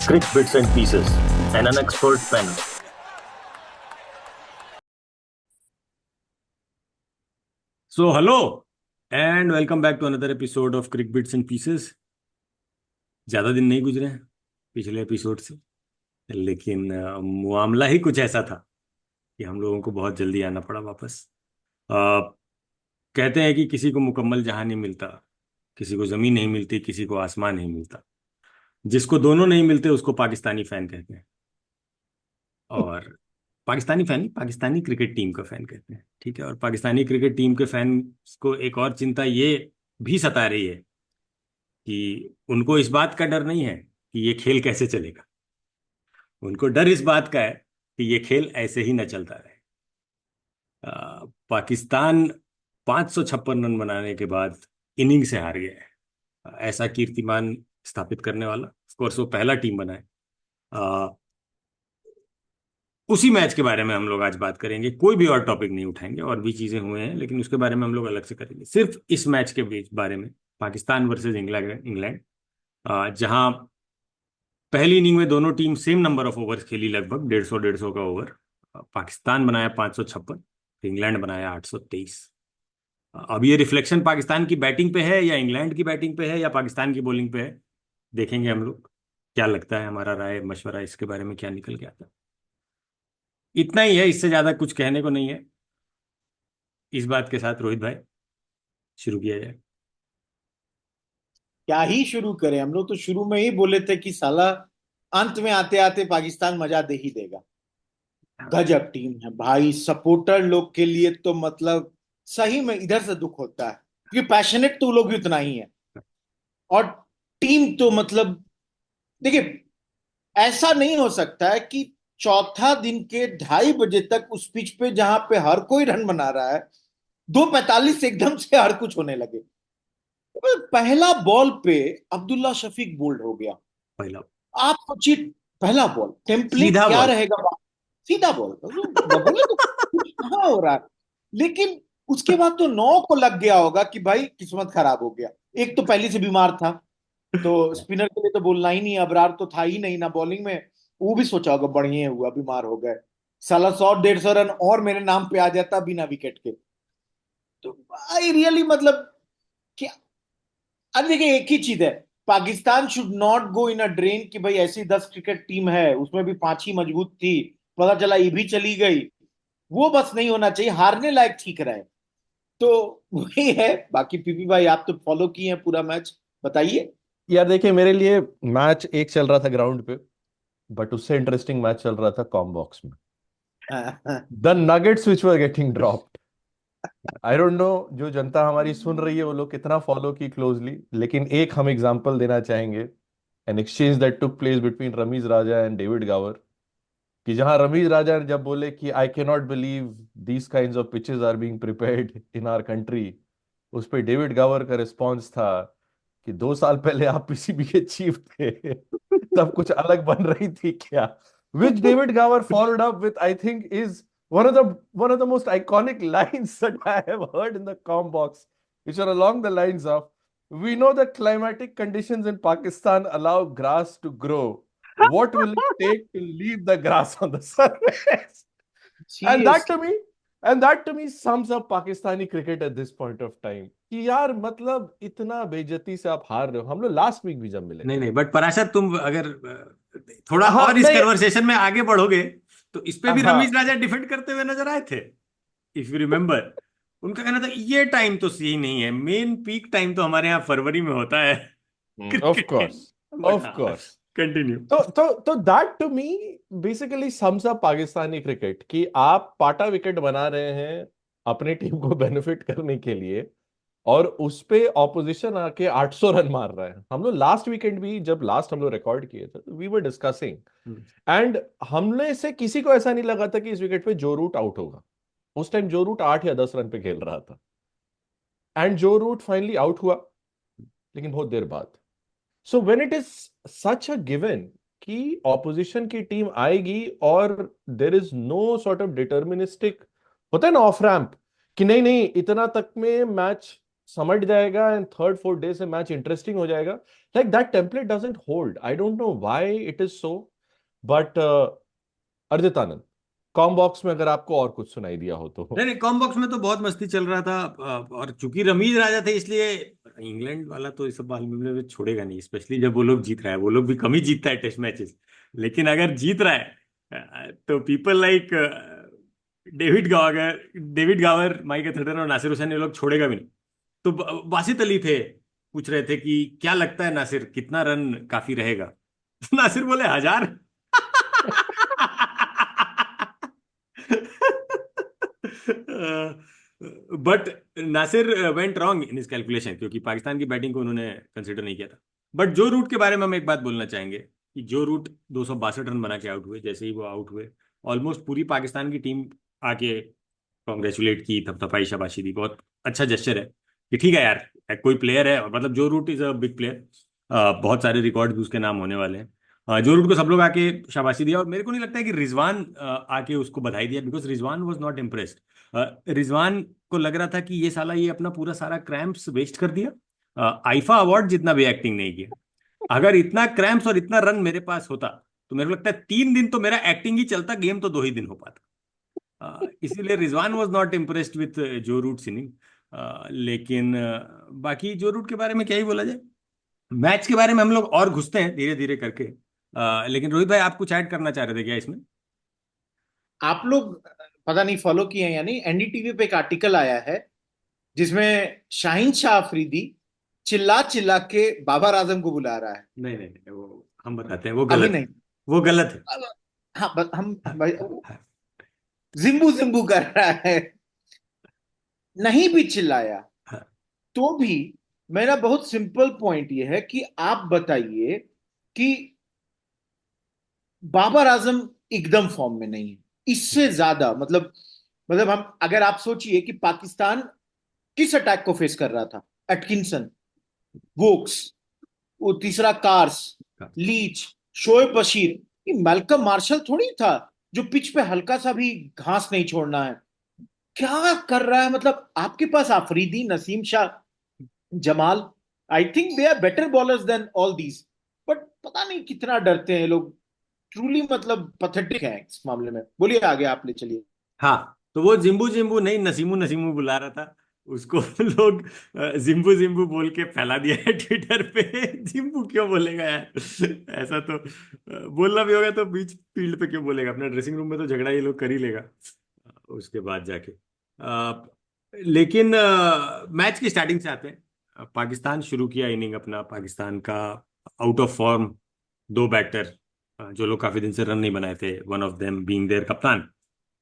Crick Bits and Pieces, and an expert panel. So, hello and welcome back to another episode of Crick Bits and Pieces. ज़्यादा दिन नहीं गुजरे हैं पिछले episode से, लेकिन मामला ही कुछ ऐसा था कि हम लोगों को बहुत जल्दी आना पड़ा वापस। कहते हैं कि किसी को मुकम्मल जहां नहीं मिलता, किसी को ज़मीन नहीं मिलती, किसी को आसमान नहीं मिलता। जिसको दोनों नहीं मिलते उसको पाकिस्तानी फैन कहते हैं। और Pakistani fan, Pakistani cricket team का फैन कहते हैं, ठीक है। और पाकिस्तानी क्रिकेट टीम के फैन को एक और चिंता ये भी सता रही है कि उनको इस बात का डर नहीं है कि ये खेल कैसे चलेगा। उनको डर इस बात का है कि ये खेल ऐसे ही न चलता रहे। पाकिस्तान 556 रन बनाने के बाद इनिंग से हार गया है। ऐसा कीर्तिमान स्थापित करने वाला, ऑफ कोर्स वो पहला टीम बना है। उसी मैच के बारे में हम लोग आज बात करेंगे। कोई भी और टॉपिक नहीं उठाएंगे, और भी चीजें हुए हैं लेकिन उसके बारे में हम लोग अलग से करेंगे। सिर्फ इस मैच के बीच बारे में, पाकिस्तान वर्सेस इंग्लैंड, जहां पहली इनिंग में दोनों team same number of overs खेली, लगभग 150 का ओवर। पाकिस्तान बनाया 556, इंग्लैंड बनाया 823। अब ये रिफ्लेक्शन पाकिस्तान की बैटिंग पे है या इंग्लैंड की बैटिंग पे है या पाकिस्तान की बॉलिंग पे है, देखेंगे हम लोग। क्या लगता है, हमारा राय मशवरा इसके बारे में क्या निकल के आता है। इतना ही है, इससे ज्यादा कुछ कहने को नहीं है। इस बात के साथ रोहित भाई, शुरू किया जाए। क्या ही शुरू करें, हम लोग तो शुरू में ही बोले थे कि साला अंत में आते आते पाकिस्तान मजा दे ही देगा। गजब टीम है भाई, सपोर्टर लोग के लिए तो मतलब सही में इधर से दुख होता है, क्योंकि पैशनेट तो लोग भी उतना ही है। और टीम तो मतलब देखिए, ऐसा नहीं हो सकता है कि चौथा दिन के 2:30 बजे तक उस पिच पे जहां पे हर कोई रन बना रहा है, 2:45 से एकदम से हर कुछ होने लगे। पहला बॉल पे अब्दुल्ला शफीक बोल्ड हो गया। पहला आप सोचिए, पहला बॉल टेम्पलेट सीधा क्या बॉल। रहेगा। सीधा बॉल बोले तो कुछ कहाँ हो रहा है। लेकिन उसके बाद तो 9 को लग गया होगा कि भाई किस्मत खराब हो गया। एक तो पहले से बीमार था, तो स्पिनर के लिए तो बोलना ही नहीं, अबरार तो था ही नहीं ना बॉलिंग में। वो भी सोचा होगा बढ़िया हुआ बीमार हो गए, साला 100-150 रन और मेरे नाम पे आ जाता बिना विकेट के। तो आई रियली मतलब क्या। अब देखिए, एक ही चीज है, Pakistan should not go in a drain कि भाई ऐसी 10 क्रिकेट टीम है, उसमें भी 5 ही मजबूत थी, पता चला ये भी चली गई। वो बस नहीं होना चाहिए, हारने लायक ठीक रहे। तो वही है। बाकी पीपी भाई, आप तो फॉलो किए हैं पूरा मैच, बताइए। यार देखिए, मेरे लिए मैच एक चल रहा था ग्राउंड पे, बट उससे इंटरेस्टिंग मैच चल रहा था कॉम बॉक्स में। The nuggets which were getting dropped, I don't no जो जनता हमारी सुन रही है वो लोग कितना फॉलो की क्लोजली, लेकिन एक हम एग्जांपल देना चाहेंगे। An exchange that took place between Ramiz Raja and David Gower, कि जहां रमीज राजा ने जब बोले कि I can not believe these kinds of pitches are being prepared in our country, उस पे डेविड गावर का रिस्पॉन्स था कि 2 साल पहले आप पीसीबी के चीफ थे, तब कुछ अलग बन रही थी क्या। Which David Gower followed up with, I think is one of the most iconic lines that I have heard in the comm box, which are along the lines of, we know the climatic conditions in Pakistan allow grass to grow. What will it take to leave the grass on the surface? And that to seriously me, and that to me sums up Pakistani cricket at this point of time. कि यार मतलब इतना बेइज्जती से आप हार रहे हो। हम लोग लास्ट वीक भी जब मिले नहीं थे। नहीं, बट पराशर, तुम अगर थोड़ा हाँ और इस नहीं। कन्वर्सेशन में आगे बढ़ोगे तो इस पे भी रमीज हाँ राजा डिफेंड करते हुए नजर आए थे, इफ यू रिमेम्बर। उनका कहना था ये टाइम तो सही नहीं है, मेन पीक टाइम तो हमारे यहाँ फरवरी में होता है ऑफ क्रिकेट के। कोर्स, बट ऑफ हाँ, कोर्स। कंटिन्यू। तो that to me basically sums up Pakistani cricket, कि आप पाटा विकेट बना रहे हैं अपनी टीम को बेनिफिट करने के लिए, और उस पे ऑपोजिशन आके 800 रन मार रहा है। हम लोग लास्ट वीकेंड भी जब लास्ट हम लोग रिकॉर्ड किए थे, वी वर डिस्कसिंग, एंड हमने से किसी को ऐसा नहीं लगा था कि इस विकेट पे जो रूट आउट होगा। उस टाइम जो रूट 8 या 10 रन पे खेल रहा था, एंड जो रूट फाइनली आउट हुआ, लेकिन बहुत देर बाद। So when it is such a given कि ऑपोजिशन की टीम आएगी और there is no sort of deterministic, होता है ना ऑफ रैंप, कि नहीं नहीं इतना तक में मैच समझ जाएगा एंड थर्ड फोर्थ डे से मैच इंटरेस्टिंग हो जाएगा. Like that template doesn't hold. I don't know why it is so. But अर्जित आनंद, कॉम बॉक्स में अगर आपको और कुछ सुनाई दिया हो तो. नहीं नहीं, कॉम बॉक्स में तो बहुत मस्ती चल रहा था। और चूंकि रमीज राजा थे इसलिए इंग्लैंड वाला तो इस मामले में छोड़ेगा नहीं, स्पेशली जब वो लोग जीत रहा है। वो लोग भी कम ही जीतता है टेस्ट मैचेस, लेकिन अगर जीत रहा है तो people like David Gower, Mike Atherton और नासिर हुसैन, ये लोग छोड़ेगा भी नहीं। तो बासित अली थे, पूछ रहे थे कि क्या लगता है नासिर, कितना रन काफी रहेगा? नासिर बोले 1000। But Nasir went wrong in this calculation, क्योंकि पाकिस्तान की बैटिंग को उन्होंने कंसिडर नहीं किया था। बट जो रूट के बारे में हम एक बात बोलना चाहेंगे कि जो रूट 262 रन बना के आउट हुए, जैसे ही वो आउट हुए ऑलमोस्ट पूरी पाकिस्तान की टीम आके कॉन्ग्रेचुलेट की, थपथपाई, शाबाशी दी। बहुत अच्छा जेस्चर है कि ठीक है यार, कोई प्लेयर है, और मतलब जो Root is a big player, बहुत सारे रिकॉर्ड भी उसके नाम होने वाले हैं। जो रूट को सब लोग आके शाबाशी दिया, और मेरे को नहीं लगता है कि रिजवान आके उसको बधाई दिया, because Rizwan was not impressed. Rizwan को लग रहा था कि ये साला ये अपना पूरा सारा क्रैम्प्स वेस्ट कर दिया। आईफा अवार्ड जितना भी एक्टिंग नहीं किया। अगर इतना क्रैम्प्स और इतना रन मेरे पास होता तो मेरे को लगता है 3 दिन तो मेरा एक्टिंग ही चलता, गेम तो 2 ही दिन हो पाता। इसीलिए Rizwan was not impressed with जो रूट इनिंग। लेकिन बाकी जो रूट के बारे में क्या ही बोला जाए। मैच के बारे में हम लोग और घुसते हैं धीरे धीरे करके। लेकिन रोहित भाई, आप कुछ ऐड करना चाह रहे थे क्या इसमें? आप लोग पता नहीं फॉलो किए हैं या नहीं, एनडीटीवी पे एक आर्टिकल आया है जिसमें शाहीन शाह अफरीदी चिल्ला चिल्ला के बाबर आजम को बुला रहा है। नहीं नहीं नहीं, वो हम बताते हैं, वो अभी गलत है। नहीं। वो गलत है। हाँ, बस हम जिम्बू जिम्बू कर रहा है, नहीं भी चिल्लाया तो भी। मेरा बहुत सिंपल पॉइंट यह है कि आप बताइए कि बाबर आजम एकदम फॉर्म में नहीं है। इससे ज्यादा मतलब हम अगर आप सोचिए कि पाकिस्तान किस अटैक को फेस कर रहा था, एटकिंसन, वोक्स, वो तीसरा कार्स, लीच, शोएब बशीर, ये मैल्कम मार्शल थोड़ी था जो पिच पे हल्का सा भी घास नहीं छोड़ना है। क्या कर रहा है? मतलब आपके पास Afridi, Naseem Shah, Jamal, I think they are better bowlers than all these, but पता नहीं कितना डरते हैं लोग। ट्रूली मतलब पथेटिक है इस मामले में। बोलिए, आगे आप ले चलिए। हाँ, तो वो जिम्बू जिम्बू नहीं, नसीमू नसीमू बुला रहा था उसको। लोग जिम्बू जिम्बू बोल के फैला दिया है ट्विटर पे। जिम्बू क्यों बोलेगा यार? ऐसा तो बोलना भी होगा तो बीच फील्ड पे क्यों बोलेगा? अपने ड्रेसिंग रूम में तो झगड़ा ये लोग कर ही लेगा उसके बाद जाके। लेकिन मैच की स्टार्टिंग से आते हैं। पाकिस्तान शुरू किया इनिंग अपना, पाकिस्तान का आउट ऑफ फॉर्म 2 बैटर, जो लोग काफी दिन से रन नहीं बनाए थे, one of them being their कप्तान।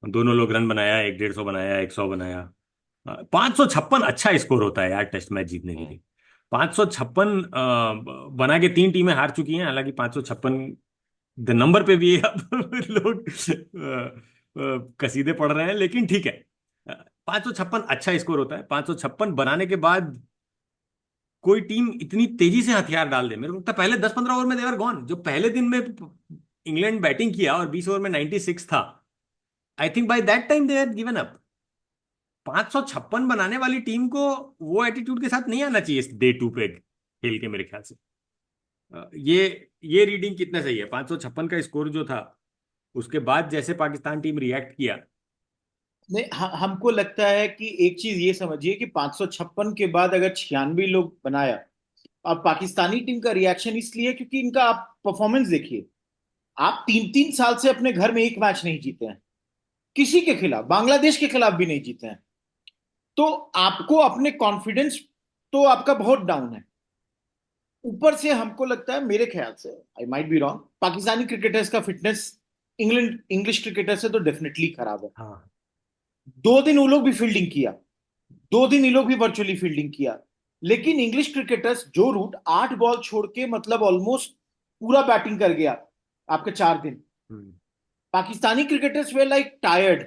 दोनों लोग रन बनाया, 150 बनाया, 100 बनाया। 556 अच्छा स्कोर होता है यार टेस्ट मैच जीतने के लिए। 556 बना के 3 टीमें हार चुकी हैं, हालांकि 556 द नंबर पे भी अब लोग कसीदे पढ़ रहे हैं, लेकिन ठीक है। 556 अच्छा स्कोर होता है। 556 बनाने के बाद कोई टीम इतनी तेजी से हथियार डाल दे, मेरे को लगता है पहले 10-15 ओवर में देवर गॉन। जो पहले दिन में इंग्लैंड बैटिंग किया और 20 ओवर में 96 था, I think by that time they had given up. 556 बनाने वाली टीम को वो एटीट्यूड के साथ नहीं आना चाहिए डे 2 पे खेल के, मेरे ख्याल से। ये रीडिंग कितना सही है? 556 का स्कोर जो था, उसके बाद जैसे पाकिस्तान टीम रिएक्ट किया। नहीं, हमको लगता है कि एक चीज ये समझिए कि 556 के बाद अगर 96 लोग बनाया, अब पाकिस्तानी टीम का रिएक्शन इसलिए क्योंकि इनका आप परफॉर्मेंस देखिए। आप 3-3 साल से अपने घर में एक मैच नहीं जीते हैं, किसी के खिलाफ, बांग्लादेश के खिलाफ भी नहीं जीते हैं। तो आपको अपने कॉन्फिडेंस तो आपका बहुत डाउन है। ऊपर से हमको लगता है, मेरे ख्याल से, I might be wrong, Pakistani cricketers का फिटनेस इंग्लिश क्रिकेटर से तो डेफिनेटली खराब है। हाँ, 2 दिन वो लोग भी फील्डिंग किया, 2 दिन ये लोग भी वर्चुअली फील्डिंग किया, लेकिन इंग्लिश क्रिकेटर्स जो रूट 8 बॉल छोड़ के मतलब ऑलमोस्ट पूरा बैटिंग कर गया आपके 4 दिन, पाकिस्तानी क्रिकेटर्स वे लाइक टायर्ड।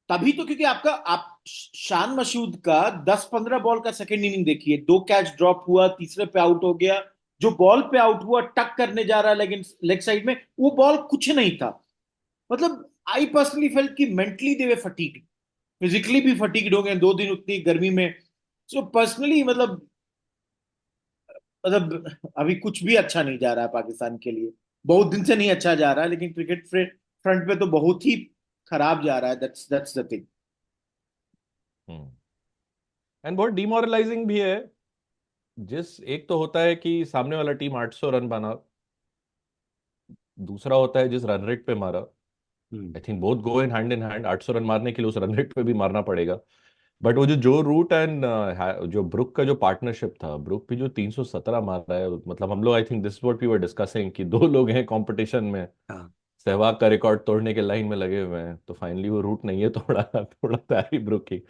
तभी तो, क्योंकि आप शान मसूद का 10-15 बॉल का सेकंड इनिंग देखिए, 2 कैच ड्रॉप हुआ, तीसरे पे आउट हो गया। जो बॉल पे आउट हुआ टक करने जा रहा है लेग साइड में, वो बॉल कुछ नहीं था। मतलब आई पर्सनली फेल्ट कि मेंटली दे वे फटीग्ड, फिजिकली भी फटीग्ड हो गए 2 दिन उतनी गर्मी में सो पर्सनली मतलब अभी कुछ भी अच्छा नहीं जा रहा है पाकिस्तान के लिए। बहुत दिन से नहीं अच्छा जा रहा है, लेकिन क्रिकेट फ्रंट पे तो बहुत ही खराब जा रहा है। That's the thing. एंड बहुत डिमोरलाइजिंग भी है। जिस एक तो होता है कि सामने वाला टीम 800 रन बना, दूसरा होता है जिस रन रेट पे मारा। I think both go in hand 800 run मारने के लिए उस रन रेट पे भी मारना पड़ेगा। बट वो जो रूट एंड जो ब्रुक का जो पार्टनरशिप था, ब्रुक भी जो 317 मार रहा है, मतलब हम लोग I think this what we were discussing कि दो लोग हैं कंपटीशन में, हाँ। सहवाग का रिकॉर्ड तोड़ने के लाइन में लगे हुए हैं, तो फाइनली वो रूट नहीं है तोड़ा थोड़ा तो हैरी ब्रुक ही।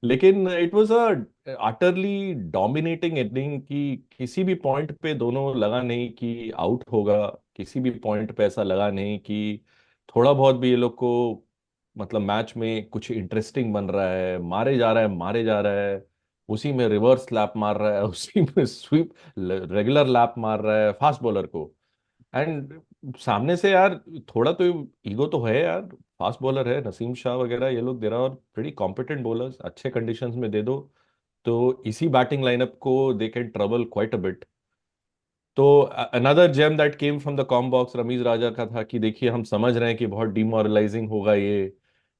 लेकिन it was a utterly dominating inning कि किसी भी पॉइंट पे दोनों लगा नहीं कि आउट होगा, किसी भी पॉइंट पे ऐसा लगा नहीं कि थोड़ा बहुत भी ये लोग को मतलब मैच में कुछ इंटरेस्टिंग बन रहा है। मारे जा रहा है, मारे जा रहा है, उसी में रिवर्स लैप मार रहा है, उसी में स्वीप रेगुलर लैप मार रहा है फास्ट बॉलर को। एंड सामने से यार थोड़ा तो ईगो तो है यार, फास्ट बॉलर है नसीम शाह वगैरह, ये लोग there are pretty competent bowlers, अच्छे कंडीशंस में दे दो तो इसी बैटिंग लाइनअप को they can trouble quite a bit. तो another gem that came from the comm box Ramiz Raja का था कि देखिए हम समझ रहे हैं कि बहुत डिमोरलाइजिंग होगा ये,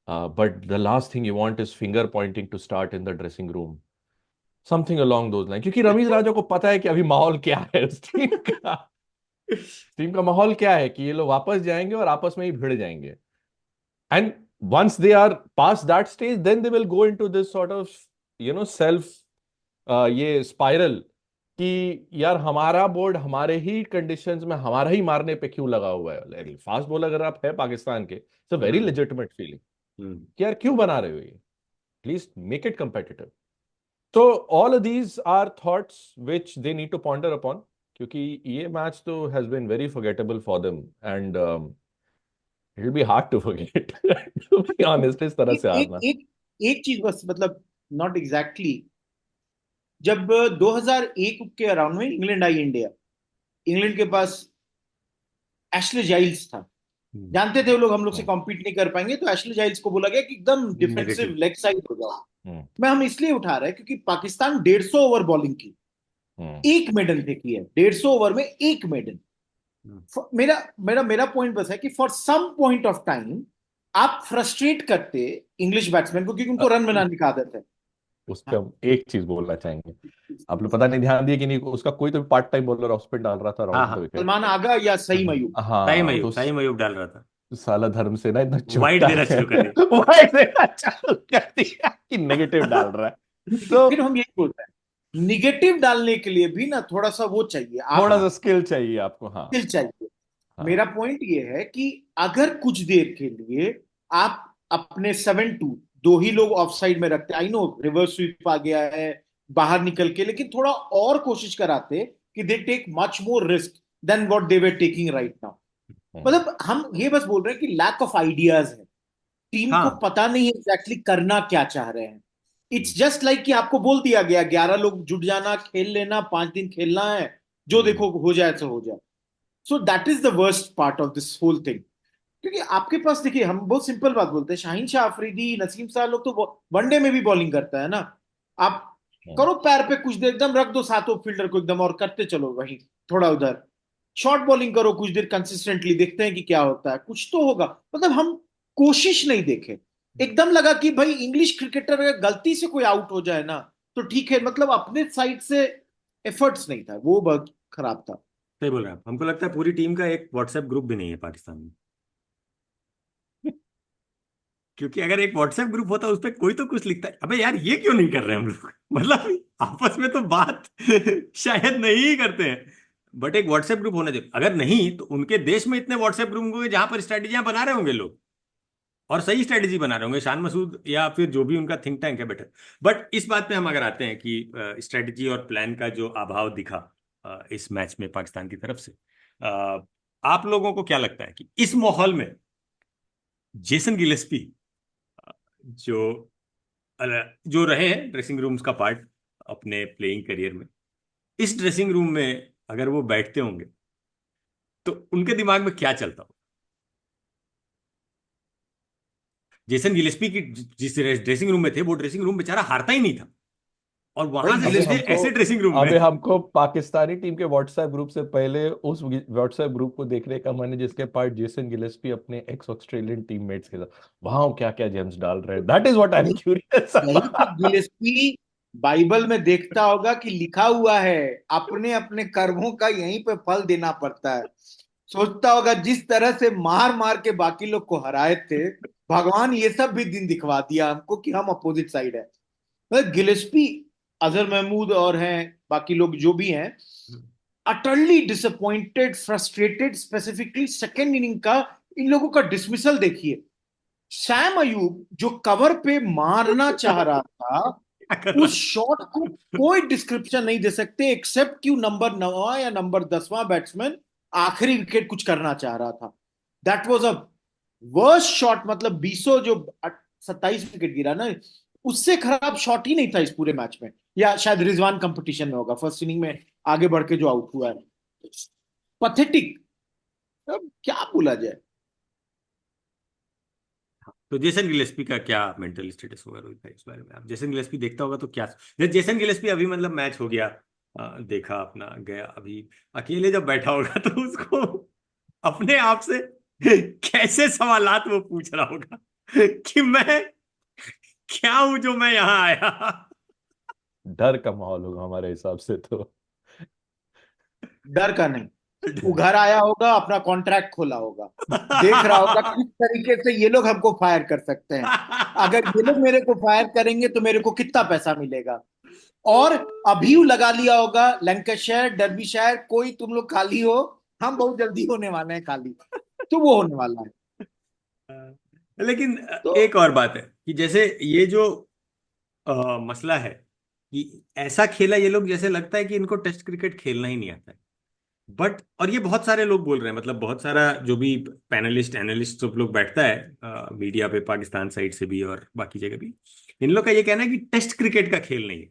but the last thing you want is finger pointing to start in the dressing room, something along those line, क्योंकि रमीज राजा को पता है कि अभी माहौल क्या है उस टीम का। टीम का माहौल क्या है कि ये लोग वापस जाएंगे और आपस में ही भिड़ जाएंगे। And once they are past that stage, then they will go into this sort of self ये स्पाइरल कि यार हमारा बोर्ड हमारे ही कंडीशंस में हमारा ही मारने पे क्यों लगा हुआ है। फास्ट बॉलर अगर आप है पाकिस्तान के, it's a very legitimate feeling कि यार क्यों बना रहे हो ये, प्लीज मेक इट competitive। तो all of these are thoughts which they need to ponder upon, क्योंकि ये मैच तो has been very forgettable for them and it will be hard to forget to be honest, इस तरह एक से एक हारना। एक एक चीज बस, मतलब नॉट एग्जैक्टली जब 2001 के अराउंड में इंग्लैंड आई इंडिया, इंग्लैंड के पास एशले जाइल्स था। जानते थे वो लोग हम लोग से कॉम्पीट नहीं कर पाएंगे, तो एशले जाइल्स को बोला गया कि एकदम डिफेंसिव नेगेटिव। लेग साइड हो जाओ। मैं हम इसलिए उठा रहे हैं क्योंकि पाकिस्तान 150 ओवर बॉलिंग की, एक मेडल फेंकी है 150 ओवर में, एक मेडल। मेरा मेरा मेरा पॉइंट बस है कि for some point of time आप फ्रस्ट्रेट करते इंग्लिश बैट्समैन को, क्योंकि उनको रन बनाने की आदत है। उस पे हम एक चीज बोलना चाहेंगे, आप लोग पता नहीं ध्यान दिए कि नहीं, उसका कोई तो part time bowler off spin डाल रहा था हाँ राउंड द हाँ, विकेट। सलमान आगा या सईम अयूब। हाँ तो ताई मयूब डाल रहा था। साला धर्म से ना इतना वाइट चुपता देना है शुरू कर दिया। वाइड देना चालू कर दिया कि नेगेटिव डाल रहा है। लेकिन तो फिर हम यही बोलते हैं, निगेटिव डालने के लिए भी ना थोड़ा सा वो चाहिए, आप थोड़ा सा स्किल चाहिए आपको। हाँ दिल चाहिए। हाँ। मेरा पॉइंट ये है कि अगर कुछ देर के लिए आप अपने 7-2 दो ही लोग ऑफ साइड में रखते, आई नो रिवर्स स्वीप आ गया है बाहर निकल के, लेकिन थोड़ा और कोशिश कराते कि they take much more risk than what they were taking right now. हम्म, मतलब हम ये बस बोल रहे हैं कि लैक ऑफ आइडियाज है, टीम को हाँ। पता नहीं है एग्जैक्टली करना क्या चाह रहे हैं। इट्स जस्ट लाइक कि आपको बोल दिया गया 11 लोग जुट जाना, खेल लेना, 5 दिन खेलना है, जो देखो हो जाए तो हो जाए। So that is the worst part of this whole thing. क्योंकि आपके पास देखिए, हम बहुत सिंपल बात बोलते हैं, शाहीन शाह अफरीदी, नसीम शाह लोग तो वनडे में भी बॉलिंग करता है ना। आप हम्म, करो पैर पे कुछ देर, एकदम रख दो सातों फील्डर को एकदम और करते चलो वही थोड़ा उधर, शॉर्ट बॉलिंग करो कुछ देर कंसिस्टेंटली, देखते हैं कि क्या होता है, कुछ तो होगा। मतलब हम कोशिश नहीं देखे। एकदम लगा कि भाई इंग्लिश क्रिकेटर अगर गलती से कोई आउट हो जाए ना तो ठीक है, मतलब अपने साइड से एफर्ट्स नहीं था, वो बहुत खराब था। सही बोल रहे हैं आप। हमको लगता है पूरी टीम का एक व्हाट्सएप ग्रुप भी नहीं है पाकिस्तान में, क्योंकि अगर एक व्हाट्सएप ग्रुप होता उस पर कोई तो कुछ लिखता है, अबे यार ये क्यों नहीं कर रहे हम लोग मतलब आपस में तो बात शायद नहीं ही करते हैं, बट एक व्हाट्सएप ग्रुप होना चाहिए। अगर नहीं तो उनके देश में इतने व्हाट्सएप ग्रुप होंगे जहां पर स्ट्रेटेजियां बना रहे होंगे लोग, और सही स्ट्रेटेजी बना रहे होंगे, शान मसूद या फिर जो भी उनका थिंक टैंक है बेटर। बट इस बात पे हम अगर आते हैं कि स्ट्रेटेजी और प्लान का जो अभाव दिखा इस मैच में पाकिस्तान की तरफ से, आप लोगों को क्या लगता है कि इस माहौल में जेसन गिलेस्पी जो जो रहे हैं ड्रेसिंग रूम्स का पार्ट अपने प्लेइंग करियर में, इस ड्रेसिंग रूम में अगर वो बैठते होंगे तो उनके दिमाग में क्या चलता हो? जेसन गिलेस्पी की जिस ड्रेसिंग रूम में थे, वो ड्रेसिंग रूम बेचारा हारता ही नहीं था, और वहां भाई से अबे सीधे हमको ऐसे ड्रेसिंग रूम अबे में। हमको पाकिस्तानी टीम के व्हाट्सएप ग्रुप से पहले उस व्हाट्सएप ग्रुप को देखने का मन है जिसके पार्ट जेसन गिलेस्पी अपने एक्स ऑस्ट्रेलियन टीममेट्स के साथ वहां क्या क्या जेम्स डाल रहे हैं, that is what I am यही क्यूरियस यही तो अबाउट। गिलेस्पी बाइबल में देखता होगा कि लिखा हुआ है, अपने अपने कर्मों का यहीं पे फल देना पड़ता है। सोचता होगा जिस तरह से मार मार के बाकी लोग को हराए थे, भगवान ये सब भी दिन दिखवा दिया हमको कि हम अपोजिट साइड है। मतलब गिलेस्पी, अजहर महमूद और हैं बाकी लोग जो भी हैं, utterly disappointed, frustrated, specifically second inning का इन लोगों का डिसमिसल देखिए। सैम अयूब जो कवर पे मारना चाह रहा था, क्या कर उस रहा शॉट को कोई डिस्क्रिप्शन नहीं दे सकते एक्सेप्ट कि नंबर 9वां या नंबर 10वां बैट्समैन आखिरी विकेट कुछ करना चाह रहा था। That was a worst shot. मतलब बीसो जो 27 विकेट गिरा ना, उससे खराब शॉट ही नहीं था इस पूरे मैच में। या शायद रिजवान कंपटीशन में होगा, फर्स्ट इनिंग में आगे बढ़ के जो आउट हुआ है। पथेटिक। अब क्या बोला जाए। तो जेसन गिलेस्पी का क्या मेंटल स्टेटस होगा रोहित भाई, इस बारे में आप, जेसन गिलेस्पी देखता होगा तो क्या, जब जेसन गिलेस्पी अभी मतलब मैच हो गया, देखा अपना गया, अभी अकेले जब बैठा होगा तो उसको अपने आप से कैसे सवालात वो पूछ रहा होगा कि मैं क्या हूं जो मैं यहाँ आया। डर का माहौल होगा हमारे हिसाब से तो। डर का नहीं, वो घर आया होगा, अपना कॉन्ट्रैक्ट खोला होगा, देख रहा होगा किस तरीके से ये लोग हमको फायर कर सकते हैं। अगर ये लोग मेरे को फायर करेंगे तो मेरे को कितना पैसा मिलेगा। और अभी लगा लिया होगा लैंकाशायर, डर्बीशायर, कोई तुम लोग खाली हो, हम बहुत जल्दी होने वाले हैं खाली। तो वो होने वाला है। लेकिन तो एक और बात है कि जैसे ये जो मसला है कि ऐसा खेला ये लोग, जैसे लगता है कि इनको टेस्ट क्रिकेट खेलना ही नहीं आता है। बट और ये बहुत सारे लोग बोल रहे हैं, मतलब बहुत सारा जो भी पैनलिस्ट एनालिस्ट सब लोग बैठता है मीडिया पे, पाकिस्तान साइड से भी और बाकी जगह भी, इन लोग का ये कहना है कि टेस्ट क्रिकेट का खेल नहीं है।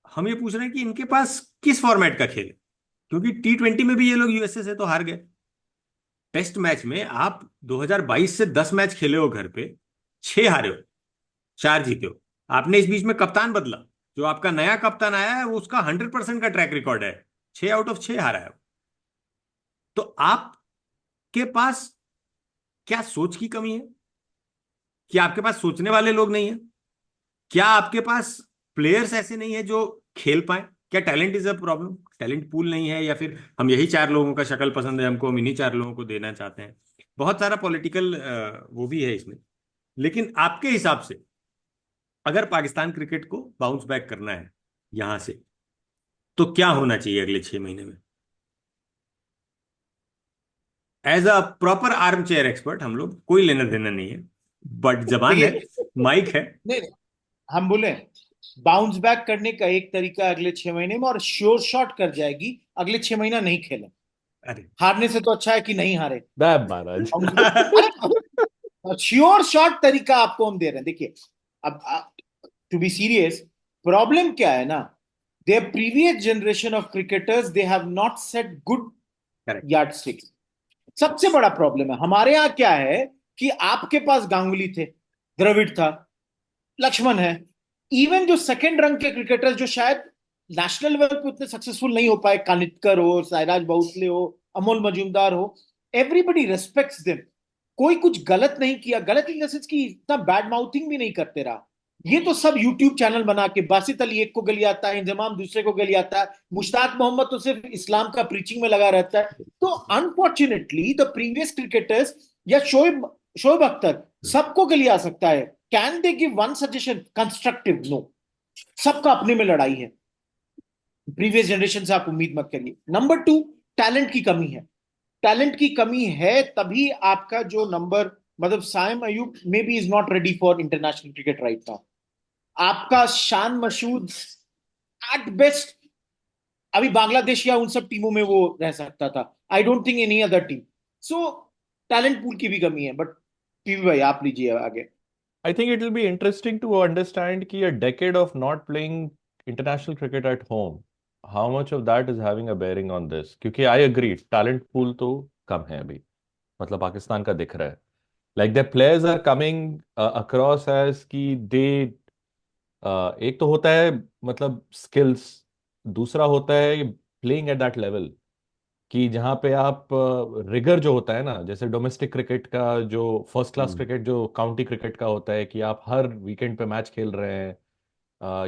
हम ये पूछ रहे हैं कि इनके पास किस फॉर्मेट का खेल है, क्योंकि T20 में भी ये लोग यूएसए से तो हार गए। टेस्ट मैच में आप 2022 से 10 मैच खेले हो घर पे, 6 हारे हो, 4 जीते हो। आपने इस बीच में कप्तान बदला, जो आपका नया कप्तान आया है वो उसका 100% का ट्रैक रिकॉर्ड है, 6 आउट ऑफ 6 हारा है। तो आपके पास क्या सोच की कमी है, कि आपके पास सोचने वाले लोग नहीं है, क्या आपके पास प्लेयर्स ऐसे नहीं है जो खेल पाए, क्या talent is a problem, talent pool नहीं है, या फिर हम यही 4 लोगों का शक्ल पसंद है हमको, हम इन्हीं 4 लोगों को देना चाहते हैं। बहुत सारा पॉलिटिकल वो भी है इसमें। लेकिन आपके हिसाब से अगर पाकिस्तान क्रिकेट को बाउंस बैक करना है यहां से, तो क्या होना चाहिए अगले 6 महीने में? As a proper armchair expert, हम लोग कोई लेना देना नहीं है, बट जबान है, देखिए, माइक है। नहीं नहीं, हम बोले बाउंस बैक करने का एक तरीका अगले 6 महीने में, और श्योर शॉट कर जाएगी अगले 6 महीना नहीं खेले। अरे हारने से तो अच्छा है कि नहीं हारे। बैब महाराज। अरे श्योर शॉट तरीका आपको हम दे रहे हैं। देखिए, अब टू बी सीरियस, प्रॉब्लम क्या है ना, their previous generation of cricketers they have not set good correct. Yardsticks. सबसे बड़ा प्रॉब्लम है हमारे यहाँ क्या है कि आपके पास गांगुली थे, द्रविड़ था, लक्ष्मण है, इवन जो सेकंड रंग के क्रिकेटर्स जो शायद नेशनल लेवल पे उतने सक्सेसफुल नहीं हो पाए, कानिटकर हो, साइराज बाउसले हो, अमोल मजूमदार हो, एवरीबडी रेस्पेक्ट्स देम। कोई कुछ गलत नहीं किया, गलत इन द सेंस कि इतना बैड माउथिंग भी नहीं करते रहा। ये तो सब यूट्यूब चैनल बना के बासित अली एक को गली आता है, इंजमाम दूसरे को गली आता है, मुश्ताक मोहम्मद तो सिर्फ इस्लाम का प्रीचिंग में लगा रहता है। तो अनफॉर्चुनेटली द प्रीवियस क्रिकेटर्स या शोएब शोएब अख्तर, सबको गली आ सकता है। Can they give one suggestion constructive? No. सबका अपने में लड़ाई है। प्रीवियस जनरेशन से आप उम्मीद मत करिए। नंबर 2, टैलेंट की कमी है। टैलेंट की कमी है तभी आपका जो नंबर, मतलब Saim Ayub maybe is not ready for international cricket right now. आपका शान मशहूद एट बेस्ट अभी बांग्लादेश या उन सब टीमों में वो रह सकता था। I don't think any other team. So talent pool की भी कमी है। बट पीवी भाई आप लीजिए आगे। I think it will be interesting to understand कि a decade of not playing international cricket at home, how much of that is having a bearing on this? क्योंकि I agree, talent pool तो कम है अभी, मतलब पाकिस्तान का दिख रहा है. Like the players are coming across as कि they एक तो होता है मतलब स्किल्स, दूसरा होता है प्लेइंग एट दैट लेवल, कि जहाँ पे आप रिगर जो होता है ना, जैसे डोमेस्टिक क्रिकेट का जो फर्स्ट क्लास क्रिकेट जो काउंटी क्रिकेट का होता है, कि आप हर वीकेंड पे मैच खेल रहे हैं,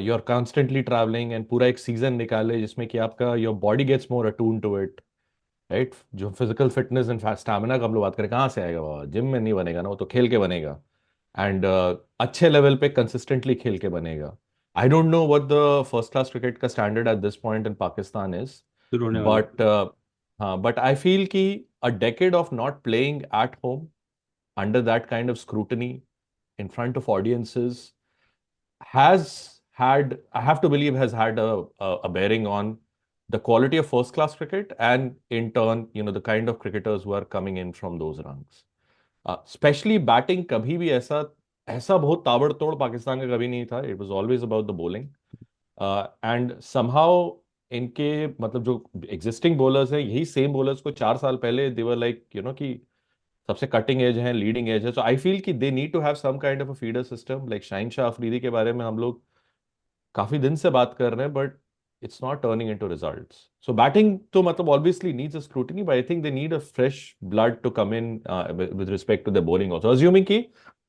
you are constantly travelling, and पूरा एक सीजन निकाले जिसमें कि आपका your body gets more attuned to it, right? जो फिजिकल फिटनेस एंड स्टैमिना का हम लोग बात करें, कहाँ से आएगा बाबा? जिम में नहीं बनेगा ना, वो तो खेल के बनेगा, एंड अच्छे लेवल पे कंसिस्टेंटली खेल के बनेगा। I don't know what the first class cricket का standard at this point in Pakistan is, शुरू होने वाला बट हाँ, बट आई फील कि a decade of not playing at home under that kind of scrutiny in front of audiences has had, I have to believe, has had a bearing on the quality of first class cricket, and in turn, the kind of cricketers who are coming in from those ranks. Specially batting, कभी भी ऐसा ऐसा बहुत ताबड़तोड़ पाकिस्तान का कभी नहीं था. It was always about the bowling, and somehow इनके मतलब जो एग्जिस्टिंग बॉलर्स हैं, यही सेम बॉलर्स को 4 साल पहले देवर लाइक कि सबसे कटिंग एज है, लीडिंग एज है. सो आई फील कि they need to have some kind of a feeder system. Like Shaheen Shah Afridi के बारे में हम लोग काफी दिन से बात कर रहे हैं, but it's not turning into results. So batting तो मतलब obviously needs a scrutiny, but I think they need a fresh blood to come in with respect to the bowling also. Assuming कि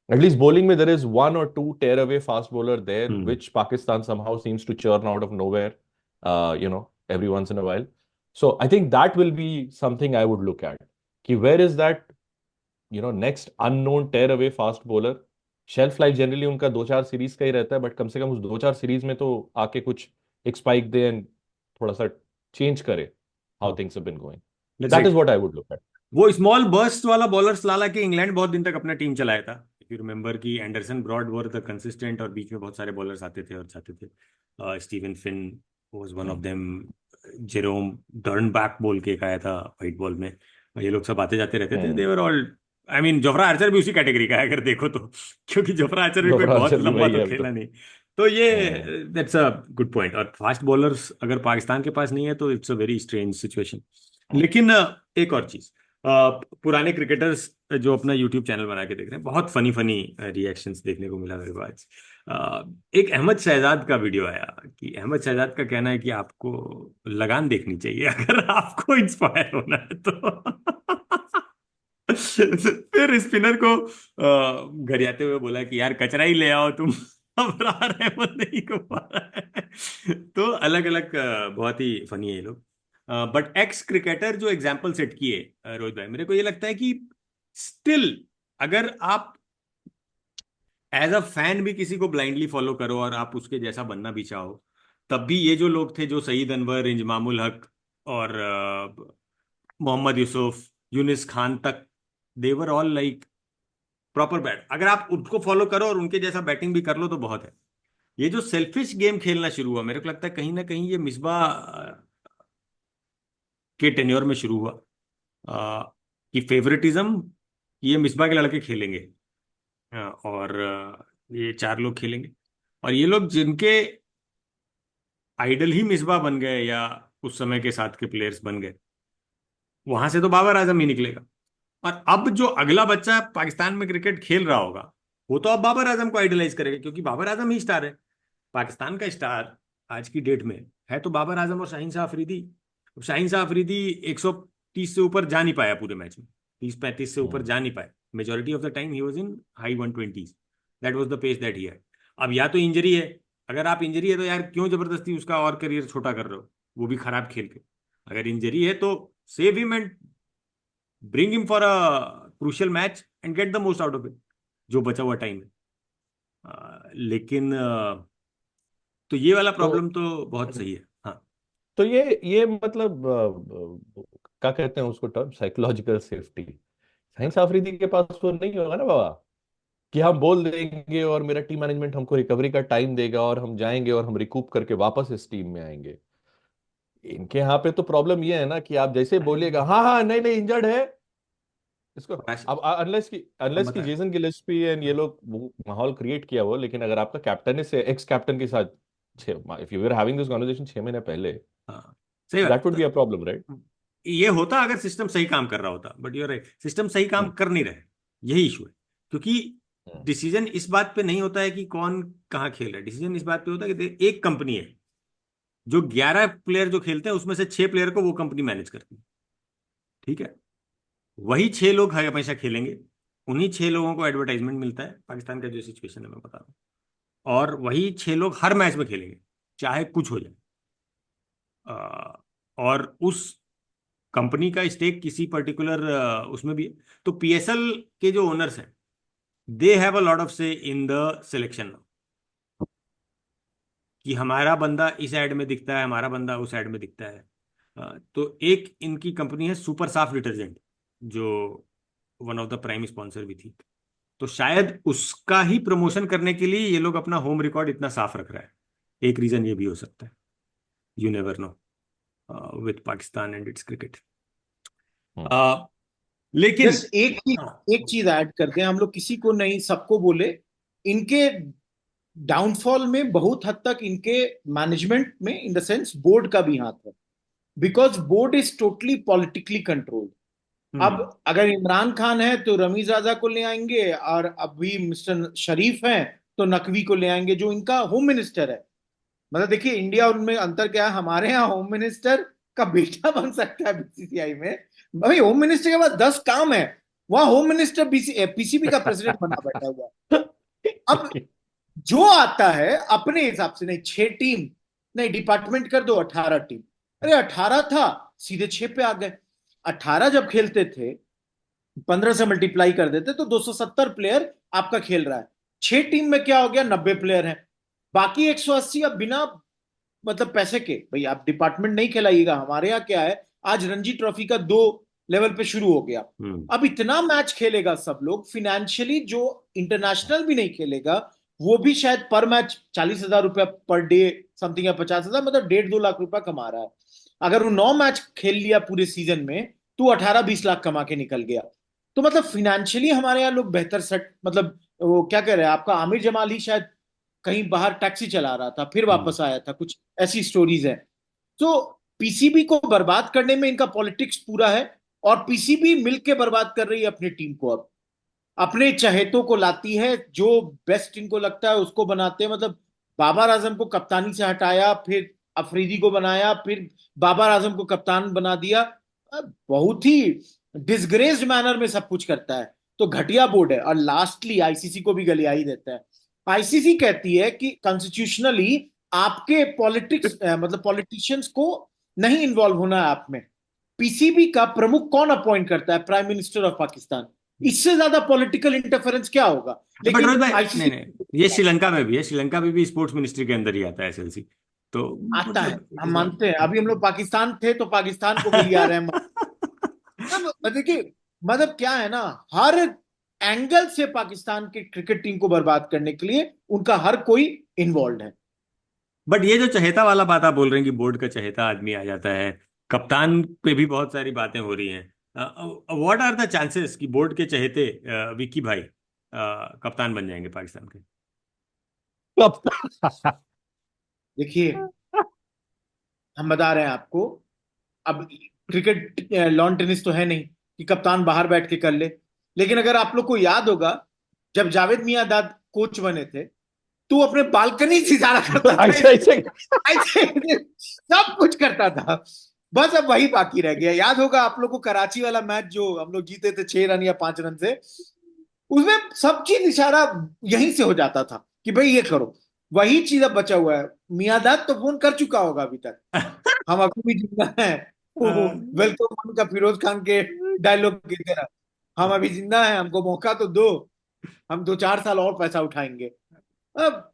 at least bowling में there is one or two tear away fast bowler there, which Pakistan somehow seems to churn out of nowhere, every once in a while. So I think that will be something I would look at. कि where is that, next unknown tear away fast bowler? Shelf life generally उनका 2-4 series का ही रहता है, but कम से कम उस 2-4 series में तो आके कुछ एक स्पाइक दे एंड थोड़ा सा चेंज करे how things have been going. That is what I would look at. वो स्मॉल बर्स्ट वाला बॉलर्स ला के इंग्लैंड बहुत दिन तक अपना टीम चलाया था. इफ यू रिमेंबर कि Anderson Broad were the consistent, और बीच में बहुत सारे बॉलर्स आते थे और जाते थे. Steven Finn was one of them. Jerome Dernbach बोल के एक आया था व्हाइट बॉल में. ये लोग सब आते जाते रहते थे. They were all, I mean Jofra Archer भी उसी कैटेगरी का है अगर देखो तो, क्योंकि जोफ्रा आर्चर भी कोई बहुत लंबा तो खेला नहीं. तो ये दैट्स अ गुड पॉइंट. और फास्ट बॉलर्स अगर पाकिस्तान के पास नहीं है तो it's a very strange situation. लेकिन एक और चीज, पुराने क्रिकेटर्स जो अपना यूट्यूब चैनल बना के देख रहे हैं, बहुत फनी फनी रिएक्शंस देखने को मिला मेरे को आज. एक अहमद शहजाद का वीडियो आया कि अहमद शहजाद का कहना है कि आपको लगान देखनी चाहिए अगर आपको इंस्पायर होना है तो. फिर स्पिनर को गरियाते हुए बोला कि यार कचरा ही ले आओ तुम, अबरार अहमद नहीं को पा रहा है. तो अलग अलग बहुत ही फनी है ये लोग. बट एक्स क्रिकेटर जो एग्जाम्पल सेट किए रोहित भाई, मेरे को ये लगता है कि स्टिल अगर आप एज अ फैन भी किसी को ब्लाइंडली फॉलो करो और आप उसके जैसा बनना भी चाहो, तब भी ये जो लोग थे, जो सईद अनवर, इंजमामुल हक और मोहम्मद यूसुफ, यूनिस खान तक, देवर ऑल लाइक प्रॉपर बैट. अगर आप उनको फॉलो करो और उनके जैसा बैटिंग भी कर लो तो बहुत है. ये जो सेल्फिश गेम खेलना शुरू हुआ, मेरे को लगता है कहीं ना कहीं ये मिसबा के टेन्योर में शुरू हुआ. कि फेवरेटिज्म ये मिसबा के लड़के खेलेंगे, और ये 4 लोग खेलेंगे, और ये लोग जिनके आइडल ही मिसबा बन गए या उस समय के साथ के प्लेयर्स बन गए, वहां से तो बाबर आजम ही निकलेगा. और अब जो अगला बच्चा पाकिस्तान में क्रिकेट खेल रहा होगा, वो तो अब बाबर आजम को आइडलाइज करेगा, क्योंकि बाबर आजम ही स्टार है. पाकिस्तान का स्टार आज की डेट में है तो बाबर आजम और शाहीन शाह अफरीदी. शाहीन शाह अफरीदी 130 से ऊपर जा नहीं पाया पूरे मैच में, 30-35 से ऊपर जा नहीं पाया. Majority of the time he was in high 120s. That was the pace that he had. अब या तो इंजरी है, अगर आप इंजरी है तो यार क्यों जबरदस्ती उसका और करियर छोटा कर रहे हो, वो भी खराब खेल के. अगर इंजरी है तो save him and bring him for a crucial match and get the most out of it, जो बचा हुआ टाइम है. लेकिन तो ये वाला प्रॉब्लम तो बहुत सही है. हाँ, तो ये मतलब क्या कहते हैं उसको term, psychological safety. Shaheen Shah Afridi के पास वो नहीं होगा ना बाबा, कि हम बोल देंगे और मेरा टीम मैनेजमेंट हमको रिकवरी का टाइम देगा और हम जाएंगे और हम रिकूप करके वापस इस टीम में आएंगे. इनके यहाँ पे तो प्रॉब्लम ये है ना कि आप जैसे बोलिएगा हाँ हाँ नहीं नहीं इंजर्ड है इसको, अब अनलेस की जेसन गिलेस्पी एंड ये लोग वो माहौल क्रिएट किया हो. लेकिन अगर आपका कैप्टन है एक्स कैप्टन के साथ if you were having this conversation 6 महीने पहले, सही बात, that would be a problem, right? ये होता अगर सिस्टम सही काम कर रहा होता, बट यूर राइट, सिस्टम सही काम कर नहीं रहे, यही इशू है. क्योंकि डिसीजन इस बात पे नहीं होता है कि कौन कहाँ खेल रहा है, डिसीजन इस बात पे होता है कि एक कंपनी है जो 11 प्लेयर जो खेलते हैं उसमें से 6 प्लेयर को वो कंपनी मैनेज करती है, ठीक है। वही 6 लोग हमेशा खेलेंगे, उन्हीं 6 लोगों को एडवर्टाइजमेंट मिलता है, पाकिस्तान का जो सिचुएशन है मैं बता रहा हूँ, और वही 6 लोग हर मैच में खेलेंगे चाहे कुछ हो जाए। और उस कंपनी का स्टेक किसी पर्टिकुलर उसमें भी है। तो पीएसएल के जो ओनर्स हैं they have a lot of से इन द सिलेक्शन, कि हमारा बंदा इस ऐड में दिखता है, हमारा बंदा उस ऐड में दिखता है। तो एक इनकी कंपनी है सुपर साफ डिटर्जेंट, जो one of the prime sponsor भी थी, तो शायद उसका ही प्रमोशन करने के लिए ये लोग अपना होम रिकॉर्ड इतना साफ रख रहा है। एक रीजन ये भी हो सकता है, you never know with Pakistan and it's cricket. लेकिन जस्ट एक चीज ऐड करते हैं, हम लोग किसी को नहीं सबको बोले, इनके डाउनफॉल में बहुत हद तक इनके मैनेजमेंट में इन द सेंस बोर्ड का भी हाथ है, because board is totally politically controlled. अब अगर इमरान खान है तो रमीज राजा को ले आएंगे, और अभी मिस्टर शरीफ हैं तो नकवी को ले आएंगे जो इनका होम मिनिस्टर है। मतलब देखिए इंडिया उनमें अंतर क्या है, हमारे यहाँ होम मिनिस्टर का बेटा बन सकता है बीसीसीआई में, भाई होम मिनिस्टर के बाद 10 काम है, वहां होम मिनिस्टर पीसीबी का प्रेसिडेंट बना बैठा हुआ है। अब जो आता है अपने हिसाब से, नहीं 6 टीम, नहीं डिपार्टमेंट कर दो 18 टीम, अरे 18 था सीधे 6 पे आ गए। 18 जब खेलते थे 15 से मल्टीप्लाई कर देते तो 270 प्लेयर आपका खेल रहा है, 6 टीम में क्या हो गया 90 प्लेयर हैं, बाकी 180 अब बिना मतलब पैसे के, भाई आप डिपार्टमेंट नहीं खिलाइएगा। हमारे यहाँ क्या है, आज रणजी ट्रॉफी का 2 लेवल पे शुरू हो गया, अब इतना मैच खेलेगा सब लोग, फिनेंशियली जो इंटरनेशनल भी नहीं खेलेगा वो भी शायद पर मैच 40,000 रुपया पर डे समथिंग, या 50,000, मतलब 1.5-2 लाख रुपया कमा रहा है। अगर वो 9 मैच खेल लिया पूरे सीजन में तो 18-20 लाख कमा के निकल गया। तो मतलब फिनेंशियली हमारे यहाँ लोग बेहतर सेट, मतलब वो क्या कह रहे हैं, आपका आमिर जमाल ही शायद कहीं बाहर टैक्सी चला रहा था फिर वापस आया था, कुछ ऐसी स्टोरीज है। तो पीसीबी को बर्बाद करने में इनका पॉलिटिक्स पूरा है, और पीसीबी मिलके बर्बाद कर रही है अपनी टीम को। अब अपने चहेतों को लाती है, जो बेस्ट इनको लगता है उसको बनाते हैं। मतलब बाबर आजम को कप्तानी से हटाया, फिर अफरीदी को बनाया, फिर बाबर आजम को कप्तान बना दिया, बहुत ही डिसग्रेस्ड मैनर में सब कुछ करता है। तो घटिया बोर्ड है, और लास्टली आईसीसी को भी गलिया ही देता है। आईसीसी कहती है कि कॉन्स्टिट्यूशनली आपके पॉलिटिक्स मतलब पॉलिटिशियंस को नहीं इन्वॉल्व होना है आप में। पीसीबी का प्रमुख कौन अपॉइंट करता है, प्राइम मिनिस्टर ऑफ पाकिस्तान। इससे ज्यादा पॉलिटिकल इंटरफेरेंस क्या होगा। बट लेकिन रोहित भाई, आईसीसी नहीं नहीं, ये श्रीलंका में भी है, श्रीलंका में भी स्पोर्ट्स मिनिस्ट्री के अंदर ही आता है एसएलसी, तो आता है, मतलब हम मानते हैं। अभी हम लोग पाकिस्तान थे तो पाकिस्तान को गलिया रहे हैं। अब देखिए मतलब क्या है ना, हर एंगल से पाकिस्तान की क्रिकेट टीम को बर्बाद करने के लिए उनका हर कोई इन्वॉल्व है। बट ये जो चहेता वाला बात आप बोल रहे हैं कि बोर्ड का चहेता आदमी आ जाता है, कप्तान पे भी बहुत सारी बातें हो रही हैं, व्हाट आर द चांसेस कि बोर्ड के चहेते विक्की भाई कप्तान बन जाएंगे पाकिस्तान के? देखिए हम बता रहे हैं आपको, अब क्रिकेट लॉन टेनिस तो है नहीं कि कप्तान बाहर बैठ के कर ले। लेकिन अगर आप लोग को याद होगा, जब जावेद मियांदाद कोच बने थे तो अपने बालकनी से इशारा करता था, ऐसे सब कुछ करता था। बस अब वही बाकी रह गया। याद होगा आप लोग को कराची वाला मैच जो हम लोग जीते थे 6 रन या 5 रन से, उसमें सब चीज इशारा यहीं से हो जाता था कि भाई ये करो। वही चीज अब बचा हुआ है। मियांदाद तो फोन कर चुका होगा अभी तक, हम अभी भी जिंदा हैं। वेलकम का फिरोज खान के डायलॉग की तरह, हम अभी जिंदा हैं, हमको मौका तो दो, हम 2-4 साल और पैसा उठाएंगे। अब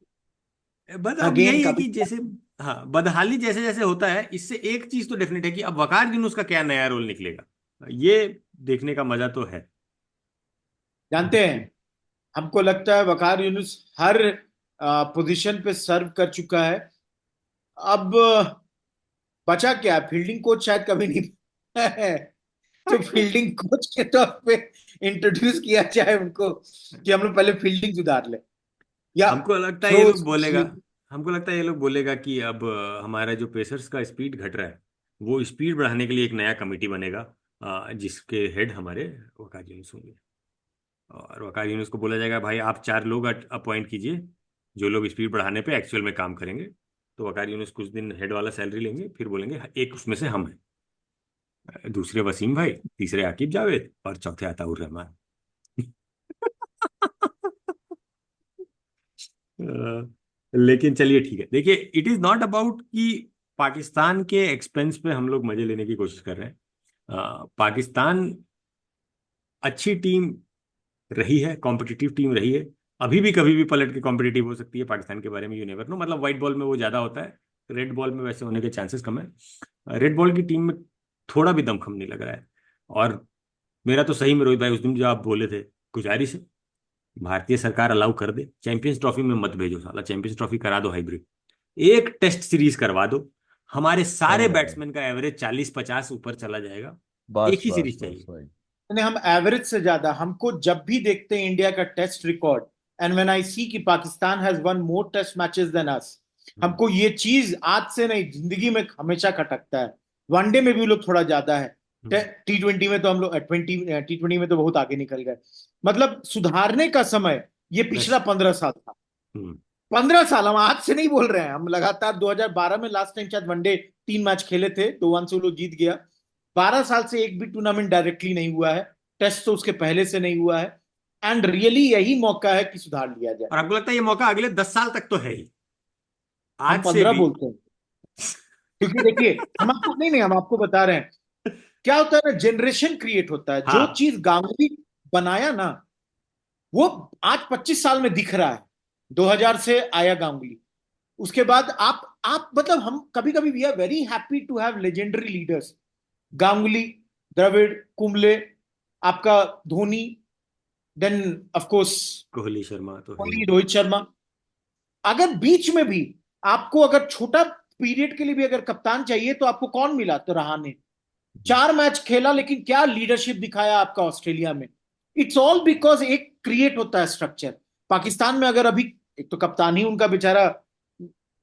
बस अब अगेन यही है कभी कि जैसे, हाँ, बदहाली जैसे जैसे होता है, इससे एक चीज तो डेफिनेट है कि अब वकार यूनुस का क्या नया रोल निकलेगा, ये देखने का मजा तो है। जानते हैं, हमको लगता है वकार यूनुस हर पोजीशन पे सर्व कर चुका है। अब बचा क्या, फील्डिंग कोच शायद कभी नहीं है, तो फील्डिंग कोच के तौर पे इंट्रोड्यूस किया जाए उनको कि हम लोग पहले फील्डिंग सुधार ले, या हमको लगता है ये लोग बोलेगा थ्रो। हमको लगता है ये लोग बोलेगा कि अब हमारा जो पेसर्स का स्पीड घट रहा है, वो स्पीड बढ़ाने के लिए एक नया कमेटी बनेगा, जिसके हेड हमारे वकार यूनुस होंगे। और वकार यूनुस को बोला जाएगा भाई आप 4 लोग अपॉइंट कीजिए जो लोग स्पीड बढ़ाने पे एक्चुअल में काम करेंगे। तो वकार यूनुस कुछ दिन हेड वाला सैलरी लेंगे, फिर बोलेंगे एक उसमें से हम हैं, दूसरे वसीम भाई, तीसरे आकिब जावेद और चौथे अताउर रहमान। लेकिन चलिए ठीक है, देखिए इट इज नॉट अबाउट कि पाकिस्तान के एक्सपेंस पे हम लोग मजे लेने की कोशिश कर रहे हैं। पाकिस्तान अच्छी टीम रही है, कॉम्पिटिटिव टीम रही है, अभी भी कभी भी पलट के कॉम्पिटिटिव हो सकती है। पाकिस्तान के बारे में यू नेवर नो, मतलब व्हाइट बॉल में वो ज्यादा होता है, रेड बॉल में वैसे होने के चांसेस कम है। रेड बॉल की टीम में थोड़ा भी दमखम नहीं लग रहा है। और मेरा तो सही में रोहित भाई उस दिन जो आप बोले थे, गुजारिश है भारतीय सरकार अलाउ कर दे, चैंपियंस ट्रॉफी में मत भेजो साला, चैंपियंस ट्रॉफी करा दो हाइब्रिड, एक टेस्ट सीरीज करवा दो, हमारे सारे बैट्समैन का एवरेज 40-50 ऊपर चला जाएगा, बस एक ही बस सीरीज बस चाहिए। भाई। हम एवरेज से ज्यादा, हमको जब भी देखते हैं इंडिया का test record, and when I see कि Pakistan has won more test matches than us, हमको ये चीज आज से नहीं, जिंदगी में हमेशा खटकता है। वनडे में भी लोग थोड़ा ज्यादा है, T20 में तो हम लोग T20 में तो बहुत आगे निकल गए। मतलब सुधारने का समय ये पिछला 15 साल था। 15 साल, हम आज से नहीं बोल रहे हैं, हम लगातार 2012 में लास्ट टाइम शायद वनडे 3 मैच खेले थे, 2-1 से वो लोग जीत गया। 12 साल से एक भी टूर्नामेंट डायरेक्टली नहीं हुआ है, टेस्ट तो उसके पहले से नहीं हुआ है, एंड रियली यही मौका है कि सुधार लिया जाए। और आपको लगता है ये मौका अगले 10 साल तक तो है ही? हम आज से 15 भी बोलते हैं क्योंकि देखिए, हम आपको नहीं, हम आपको बता रहे हैं क्या होता है ना, जनरेशन क्रिएट होता है। हाँ। जो चीज गांगुली बनाया ना, वो आज 25 साल में दिख रहा है। 2000 से आया गांगुली, उसके बाद आप मतलब हम कभी कभी we are very happy to have legendary leaders, Ganguly, Dravid, Kumble, आपका Dhoni, then of course Kohli Sharma तो है कोहली, ही। रोहित शर्मा। अगर बीच में भी आपको अगर छोटा पीरियड के लिए भी अगर कप्तान चाहिए तो आपको कौन मिला? तो रहाणे 4 मैच खेला, लेकिन क्या लीडरशिप दिखाया आपका ऑस्ट्रेलिया में। इट्स ऑल बिकॉज एक क्रिएट होता है स्ट्रक्चर। पाकिस्तान में अगर अभी एक तो कप्तान ही उनका बेचारा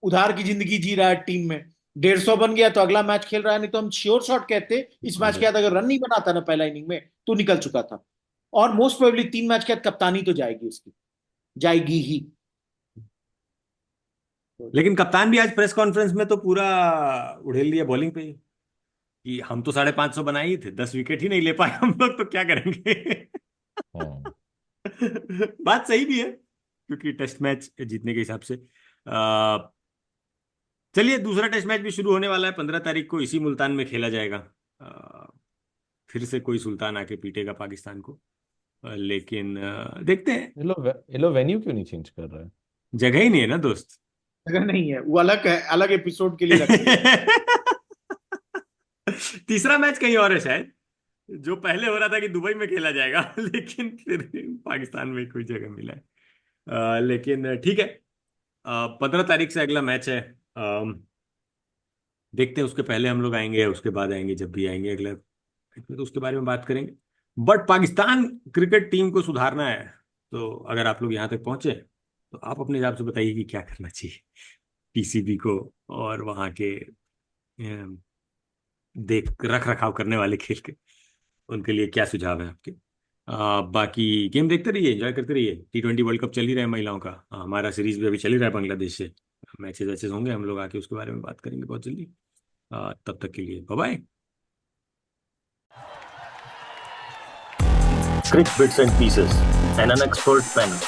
उधार की जिंदगी जी रहा है, टीम में 150 बन गया तो अगला मैच खेल रहा है, नहीं तो हम श्योर शॉट कहते इस मैच के बाद अगर रन नहीं बनाता ना पहला इनिंग में तो निकल चुका था। और मोस्ट प्रोबेबली 3 मैच के बाद कप्तानी तो जाएगी उसकी, जाएगी ही। लेकिन कप्तान भी आज प्रेस कॉन्फ्रेंस में तो पूरा उड़ेल दिया बॉलिंग पे ही, कि हम तो 550 बनाए ही थे, 10 विकेट ही नहीं ले पाए हम लोग, तो क्या करेंगे। बात सही भी है, क्योंकि टेस्ट मैच जीतने के हिसाब से चलिए दूसरा टेस्ट मैच भी शुरू होने वाला है 15 तारीख को, इसी मुल्तान में खेला जाएगा। फिर से कोई सुल्तान आके पीटेगा पाकिस्तान को, लेकिन देखते हैं। ये लोग वेन्यू क्यों नहीं चेंज कर रहे हैं? जगह ही नहीं है ना दोस्त, अगर नहीं है वो अलग है, अलग एपिसोड के लिए रखते हैं। तीसरा मैच कहीं और है शायद, जो पहले हो रहा था कि दुबई में खेला जाएगा, लेकिन फिर पाकिस्तान में कोई जगह मिला है। लेकिन ठीक है, 15 तारीख से अगला मैच है। देखते हैं, उसके पहले हम लोग आएंगे, उसके बाद आएंगे, जब भी आएंगे अगला तो उसके बारे में बात करेंगे। बट पाकिस्तान क्रिकेट टीम को सुधारना है, तो अगर आप लोग यहाँ तक पहुंचे तो आप अपने हिसाब से बताइए कि क्या करना चाहिए पीसीबी को, और वहाँ के देख रख रखाव करने वाले खेल के, उनके लिए क्या सुझाव है आपके। बाकी गेम देखते रहिए, एंजॉय करते रहिए। T20 वर्ल्ड कप चल ही रहा है महिलाओं का, हमारा सीरीज भी अभी चल ही रहा है बांग्लादेश से, मैचेस वैचेस होंगे, हम लोग आके उसके बारे में बात करेंगे बहुत जल्दी। तब तक के लिए bye bye. Crick Bits and Pieces, an unexpert panel.